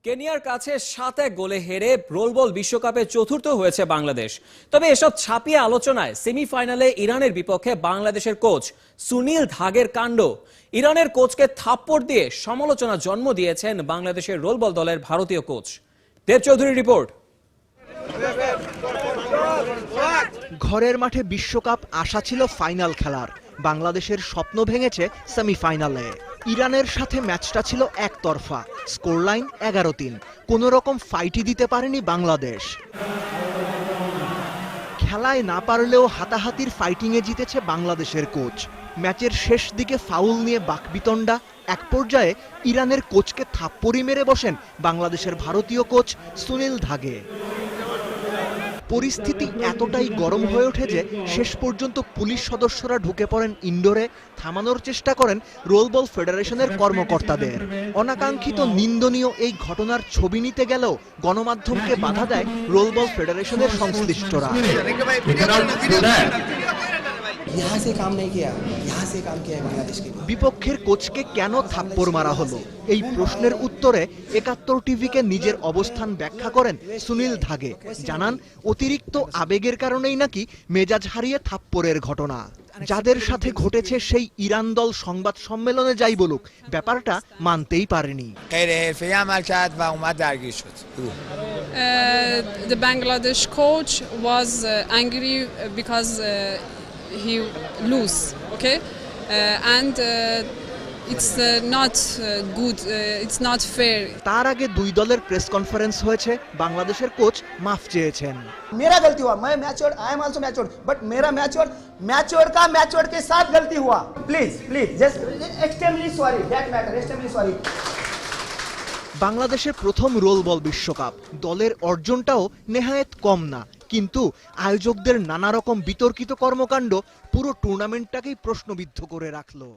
কেনিয়ার কাছে 7-1 গোলে হেরে রোলবল বিশ্বকাপে চতুর্থ হয়েছে বাংলাদেশ। তবে এসব ছাপিয়ে আলোচনায় সেমিফাইনালে ইরানের বিপক্ষে বাংলাদেশের কোচ সুনীল ধাগের কাণ্ড। ইরানের কোচকে থাপ্পড় দিয়ে সমালোচনা জন্ম দিয়েছেন বাংলাদেশের রোলবল দলের ভারতীয় কোচ। দেব চৌধুরীর রিপোর্ট। ঘরের মাঠে বিশ্বকাপ আশা ছিল ফাইনাল খেলার, বাংলাদেশের স্বপ্ন ভেঙেছে সেমিফাইনালে। ইরানের সাথে ম্যাচটা ছিল একতরফা, স্কোর লাইন 11-3। কোনো রকম ফাইটই দিতে পারেনি বাংলাদেশ। খেলায় না পারলেও হাতাহাতির ফাইটিংয়ে জিতেছে বাংলাদেশের কোচ। ম্যাচের শেষ দিকে ফাউল নিয়ে বাকবিতণ্ডা, এক পর্যায়ে ইরানের কোচকে থাপ্পড়ি মেরে বসেন বাংলাদেশের ভারতীয় কোচ সুনীল ধাগে। পরিস্থিতি এতটাই গরম হয়ে ওঠে যে শেষ পর্যন্ত পুলিশ সদস্যরা ঢুকে পড়েন ইনডোরে, থামানোর চেষ্টা করেন রোলবল ফেডারেশনের কর্মকর্তাদের। অনাকাঙ্ক্ষিত নিন্দনীয় এই ঘটনার ছবি নিতে গেলেও গণমাধ্যমকে বাধা দেয় রোলবল ফেডারেশনের সংশ্লিষ্টরা। বিপক্ষের কোচকে কেন থাপ্পড় মারা হলো, এই প্রশ্নের উত্তরে ৭১ টিভিকে নিজের অবস্থান ব্যাখ্যা করেন সুনীল ধাগে। জানান, অতিরিক্ত আবেগের কারণেই নাকি মেজাজ হারিয়ে থাপ্পড়ের ঘটনা। যাদের সাথে ঘটেছে সেই ইরান দল সংবাদ সম্মেলনে যাই বলুক, ব্যাপারটা মানতেই পারেনি। The Bangladesh coach was angry because he lose, okay, and it's not good, it's not fair. তার আগে দুই দলের প্রেস কনফারেন্স হয়েছে, বাংলাদেশের কোচ মাফ চেয়েছেন। मेरा गलती हुआ, मैं matured, I am also matured, but मेरा मैच्योर्ड का मैच्योर्ड के साथ गलती हुआ। Please just extremely sorry, that matter, extremely sorry. বাংলাদেশের প্রথম রোলবল বিশ্বকাপ, দলের অর্জনটাও নেহায়েত কম না, কিন্তু আয়োজকদের নানা রকম বিতর্কিত কর্মকাণ্ড পুরো টুর্নামেন্টটাকেই প্রশ্নবিদ্ধ করে রাখলো।